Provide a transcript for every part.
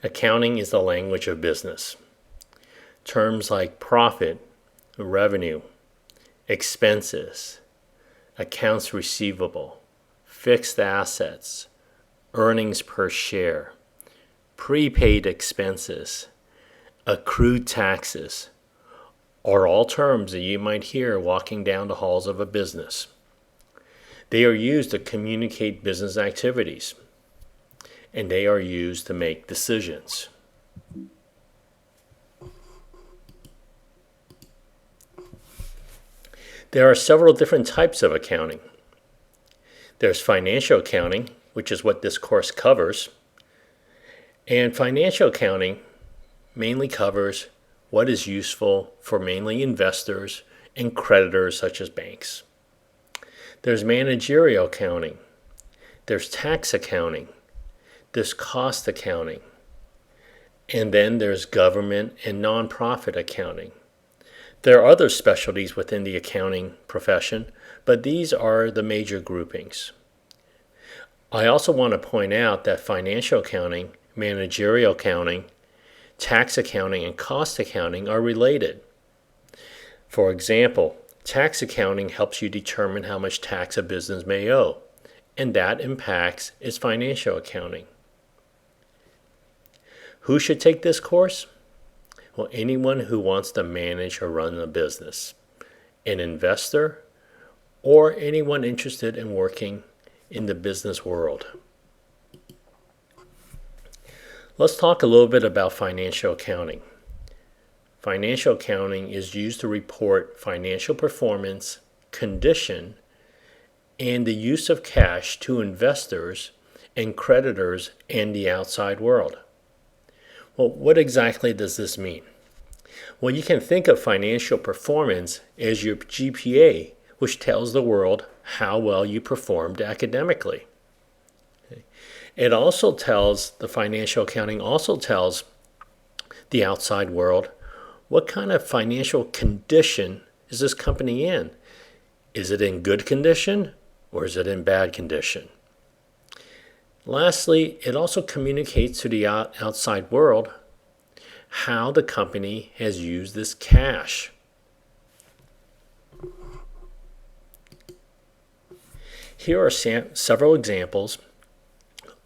Accounting is the language of business. Terms like profit, revenue, expenses, accounts receivable, fixed assets, earnings per share, prepaid expenses, accrued taxes are all terms that you might hear walking down the halls of a business. They are used to communicate business activities, and they are used to make decisions. There are several different types of accounting. There's financial accounting, which is what this course covers. And financial accounting mainly covers what is useful for mainly investors and creditors such as banks. There's managerial accounting. There's tax accounting. There's cost accounting. And then there's government and nonprofit accounting. There are other specialties within the accounting profession, but these are the major groupings. I also want to point out that financial accounting, managerial accounting, tax accounting, and cost accounting are related. For example, tax accounting helps you determine how much tax a business may owe, and that impacts its financial accounting. Who should take this course? Well, anyone who wants to manage or run a business, an investor, or anyone interested in working in the business world. Let's talk a little bit about financial accounting. Financial accounting is used to report financial performance, condition, and the use of cash to investors and creditors and the outside world. Well, what exactly does this mean? Well, you can think of financial performance as your GPA, which tells the world how well you performed academically. It also tells, the financial accounting also tells the outside world what kind of financial condition is this company in. Is it in good condition or is it in bad condition? Lastly, it also communicates to the outside world how the company has used this cash. Here are several examples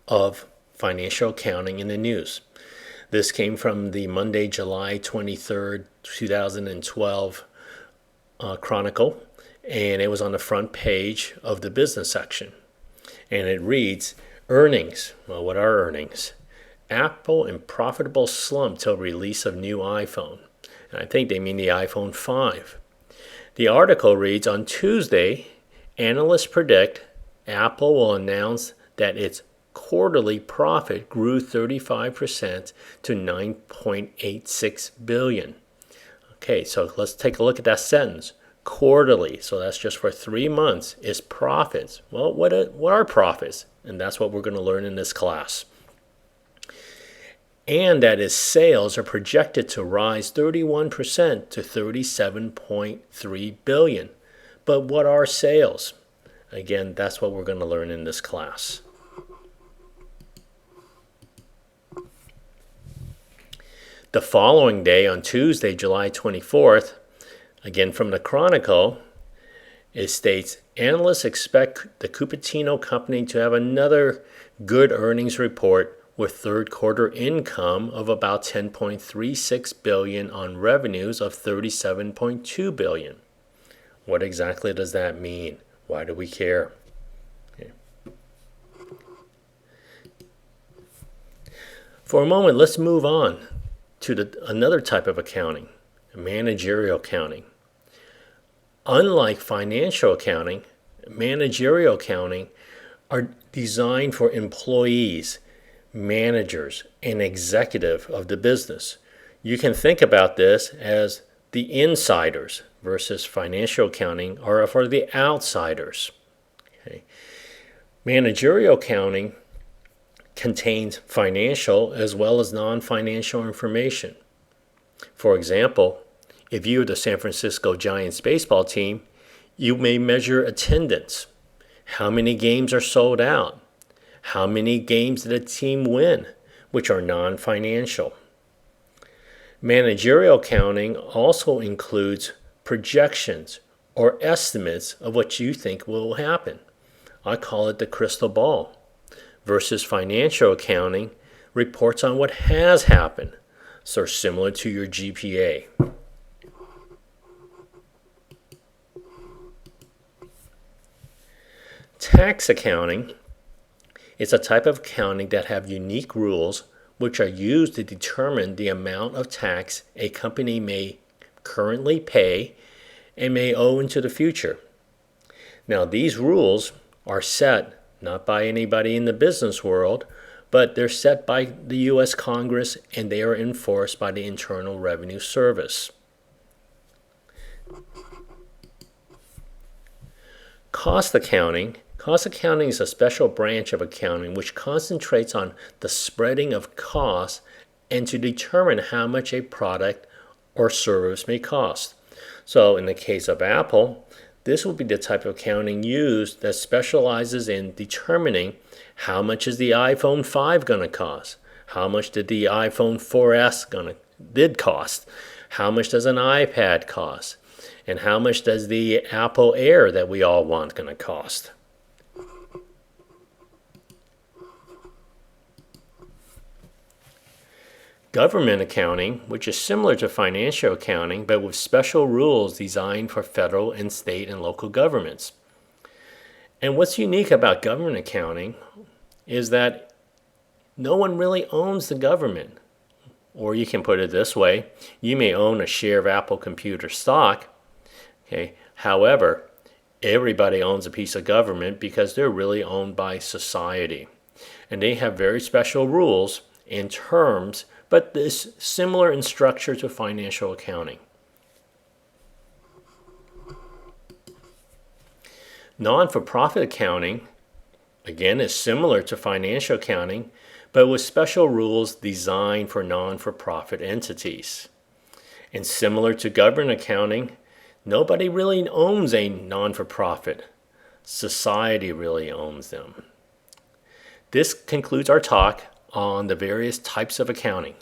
of financial accounting in the news. This came from the Monday, July 23rd, 2012 Chronicle, and it was on the front page of the business section. And it reads, earnings. Well, what are earnings? Apple in profitable slump till release of new iPhone. And I think they mean the iPhone 5. The article reads, on Tuesday, analysts predict Apple will announce that its quarterly profit grew 35% to $9.86 billion. Okay, so let's take a look at that sentence. Quarterly, so that's just for 3 months, is profits. Well, what are profits? And that's what we're going to learn in this class. And that is sales are projected to rise 31% to $37.3 billion. But what are sales? Again, that's what we're going to learn in this class. The following day, on Tuesday, July 24th, again from the Chronicle, it states, analysts expect the Cupertino company to have another good earnings report with third quarter income of about $10.36 billion on revenues of $37.2 billion. What exactly does that mean? Why do we care? Okay. For a moment, let's move on to another type of accounting, managerial accounting. Unlike financial accounting, managerial accounting are designed for employees, managers, and executive of the business. You can think about this as the insiders versus financial accounting are for the outsiders. Okay. Managerial accounting contains financial as well as non-financial information. For example, if you are the San Francisco Giants baseball team, you may measure attendance. How many games are sold out? How many games did a team win? which are non-financial. Managerial accounting also includes projections or estimates of what you think will happen. I call it the crystal ball. Versus financial accounting reports on what has happened, so similar to your GPA. Tax accounting is a type of accounting that have unique rules which are used to determine the amount of tax a company may currently pay and may owe into the future. Now, these rules are set not by anybody in the business world, but they're set by the U.S. Congress and they are enforced by the Internal Revenue Service. Cost accounting. Cost accounting is a special branch of accounting which concentrates on the spreading of costs and to determine how much a product or service may cost. So in the case of Apple, this will be the type of accounting used that specializes in determining how much is the iPhone 5 going to cost? How much did the iPhone 4S did cost? How much does an iPad cost? And how much does the Apple Air that we all want going to cost? Government accounting, which is similar to financial accounting, but with special rules designed for federal and state and local governments. And what's unique about government accounting is that no one really owns the government. Or you can put it this way, you may own a share of Apple Computer stock. Okay. However, everybody owns a piece of government because they're really owned by society. And they have very special rules and terms, but is similar in structure to financial accounting. Non-for-profit accounting, again, is similar to financial accounting, but with special rules designed for non-for-profit entities. And similar to government accounting, nobody really owns a non-for-profit. Society really owns them. This concludes our talk on the various types of accounting.